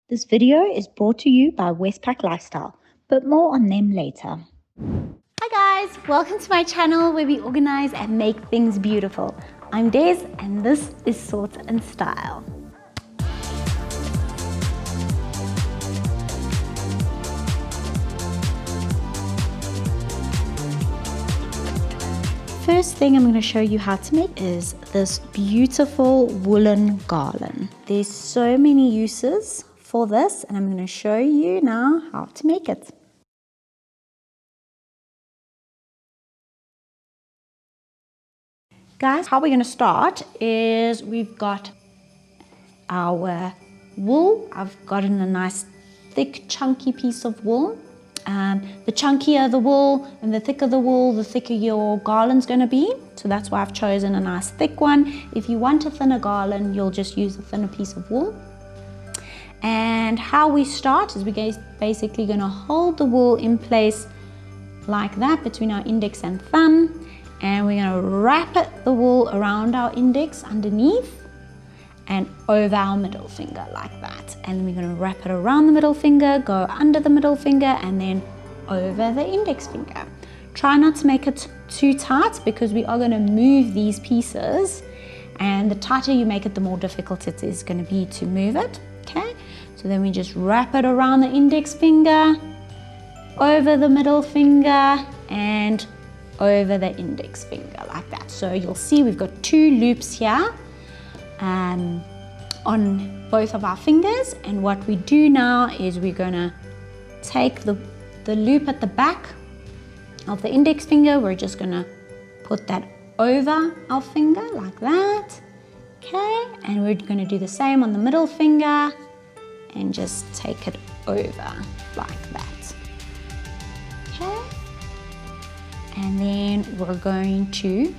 This video is brought to you by Westpac Lifestyle, but more on them later. Hi guys, welcome to my channel where we organize and make things beautiful. I'm Des and this is Sort and Style. First thing I'm going to show you how to make is this beautiful woolen garland. There's so many uses for this and I'm going to show you now how to make it. Guys, how we're going to start is we've got our wool. I've gotten a nice thick chunky piece of wool. The chunkier the wool and the thicker the wool, the thicker your garland's going to be. So that's why I've chosen a nice thick one. If you want a thinner garland, you'll just use a thinner piece of wool. And how we start is we're basically going to hold the wool in place like that between our index and thumb. And we're going to wrap the wool around our index underneath and over our middle finger like that. And we're going to wrap it around the middle finger, go under the middle finger and then over the index finger. Try not to make it too tight because we are going to move these pieces, and the tighter you make it, the more difficult it is going to be to move it. Okay, so then we just wrap it around the index finger, over the middle finger and over the index finger like that. So you'll see we've got two loops here on both of our fingers, and what we do now is we're going to take the loop at the back of the index finger. We're just going to put that over our finger like that. Okay, and we're going to do the same on the middle finger and just take it over like that. Okay, and then we're going to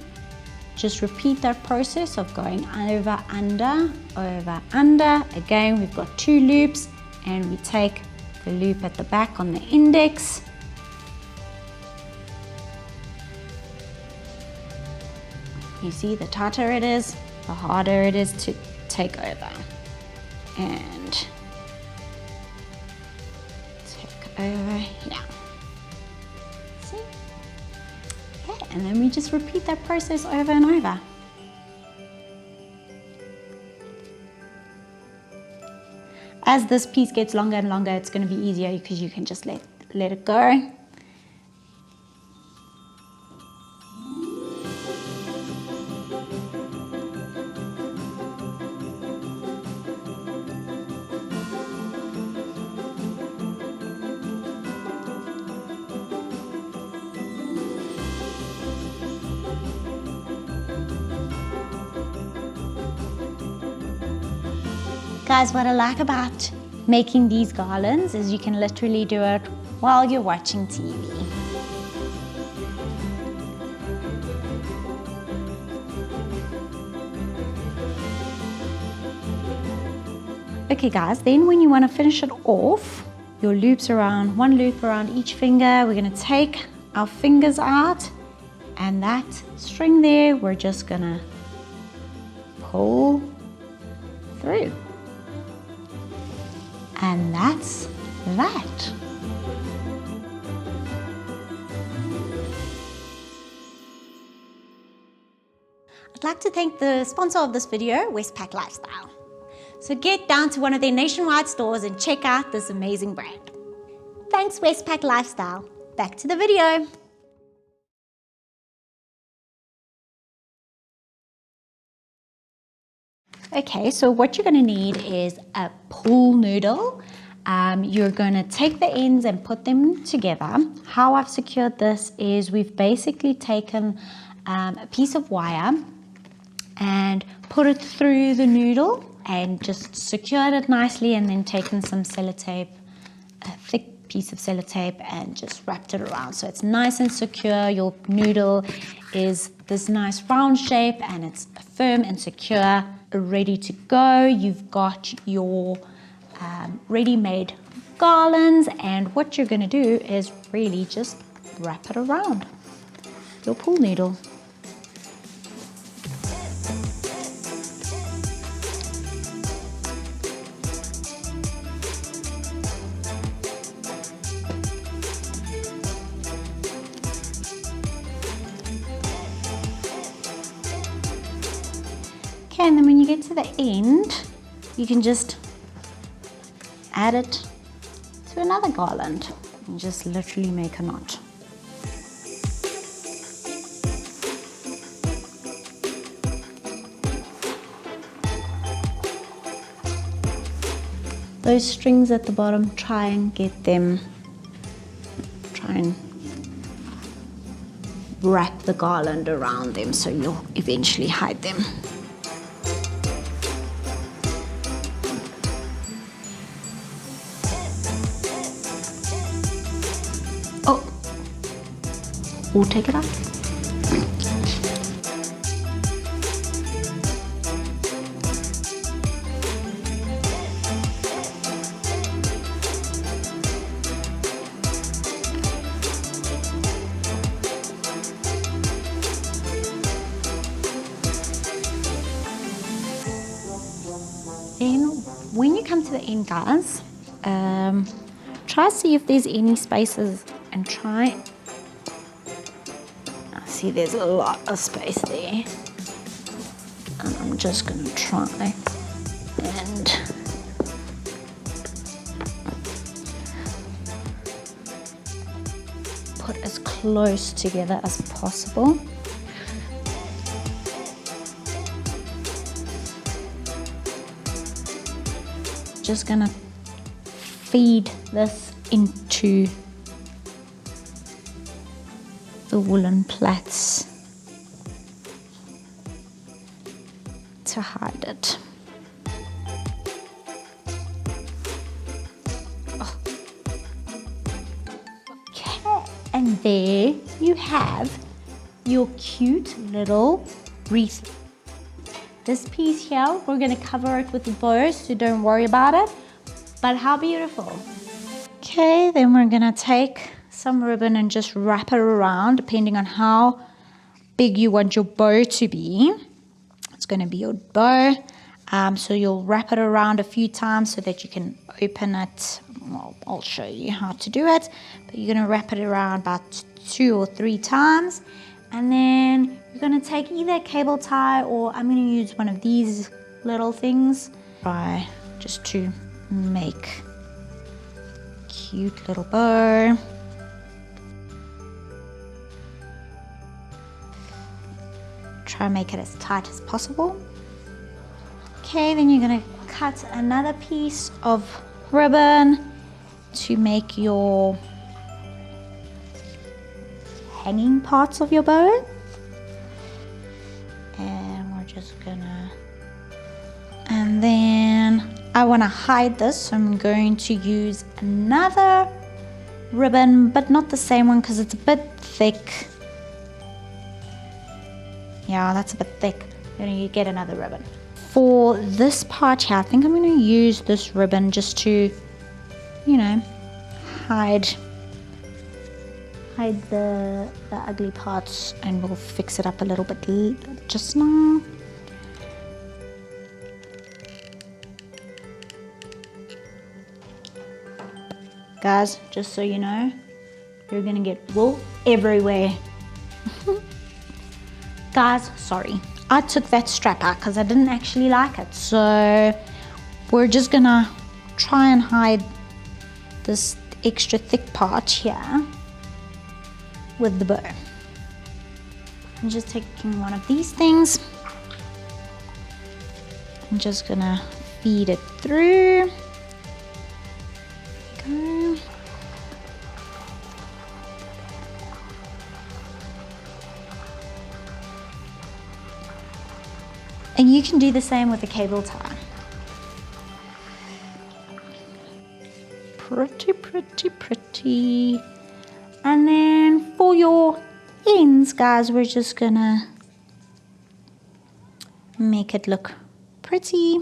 just repeat that process of going over, under, over, under. Again, we've got two loops and we take the loop at the back on the index. You see, the tighter it is, the harder it is to take over. And take over here. See? Okay, and then we just repeat that process over and over. As this piece gets longer and longer, it's going to be easier because you can just let it go. Guys, what I like about making these garlands is you can literally do it while you're watching TV. Okay guys, then when you want to finish it off, your loops around, one loop around each finger, we're going to take our fingers out, and that string there, we're just going to pull through. And that's that. I'd like to thank the sponsor of this video, Westpac Lifestyle. So get down to one of their nationwide stores and check out this amazing brand. Thanks, Westpac Lifestyle. Back to the video. Okay, so what you're going to need is a pool noodle. You're going to take the ends and put them together. How I've secured this is we've basically taken a piece of wire and put it through the noodle and just secured it nicely, and then taken some sellotape, a thick piece of sellotape, and just wrapped it around so it's nice and secure. Your noodle is this nice round shape and it's firm and secure, ready to go. You've got your ready-made garlands, and what you're going to do is really just wrap it around your pool noodle. Okay, and then when you get to the end, you can just add it to another garland and just literally make a knot. Those strings at the bottom, try and wrap the garland around them so you'll eventually hide them. Oh, we'll take it out. Then when you come to the end, guys, try to see if there's any spaces and try. I see there's a lot of space there. And I'm just gonna try and put as close together as possible. Just gonna feed this into the woolen plaits to hide it. Oh. Okay, and there you have your cute little wreath. This piece here, we're gonna cover it with a bow, so don't worry about it. But how beautiful. Okay, then we're gonna take some ribbon and just wrap it around, depending on how big you want your bow to be. It's gonna be your bow. So you'll wrap it around a few times so that you can open it. Well, I'll show you how to do it. But you're gonna wrap it around about 2 or 3 times. And then you're gonna take either a cable tie, or I'm gonna use one of these little things. Try just to make a cute little bow. Try and make it as tight as possible. Okay, then you're gonna cut another piece of ribbon to make your hanging parts of your bow, and we're just gonna, and then I want to hide this, so I'm going to use another ribbon, but not the same one because it's a bit thick. Yeah, that's a bit thick. You're gonna get another ribbon. For this part here, I think I'm gonna use this ribbon just to, you know, hide the ugly parts, and we'll fix it up a little bit just now. Guys, just so you know, you're gonna get wool everywhere. Guys, sorry, I took that strap out because I didn't actually like it, so we're just gonna try and hide this extra thick part here with the bow. I'm just taking one of these things. I'm just gonna feed it through. Go. And you can do the same with the cable tie. Pretty, pretty, pretty. And then for your ends, guys, we're just gonna make it look pretty.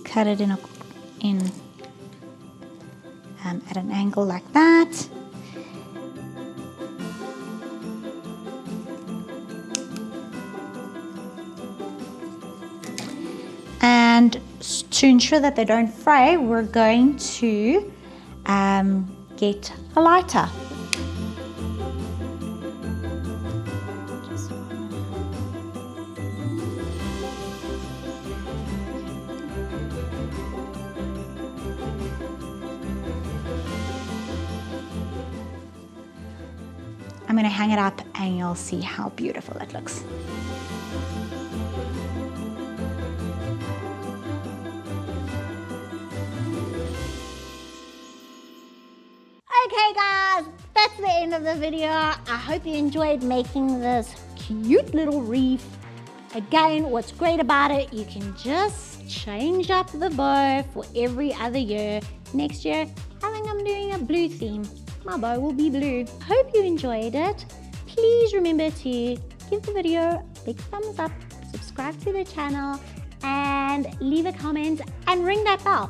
Cut it at an angle like that. And to ensure that they don't fray, we're going to get a lighter. I'm gonna hang it up and you'll see how beautiful it looks. Okay guys, that's the end of the video. I hope you enjoyed making this cute little wreath. Again, what's great about it, you can just change up the bow for every other year. Next year, I think I'm doing a blue theme. My bow will be blue. Hope you enjoyed it. Please remember to give the video a big thumbs up, subscribe to the channel, and leave a comment and ring that bell.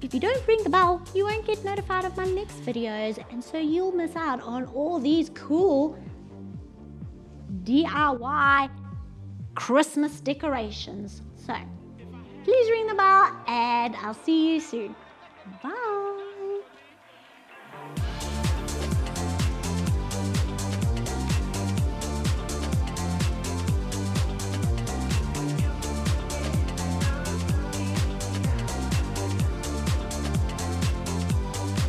If you don't ring the bell, you won't get notified of my next videos, and so you'll miss out on all these cool DIY Christmas decorations. So please ring the bell and I'll see you soon. Bye.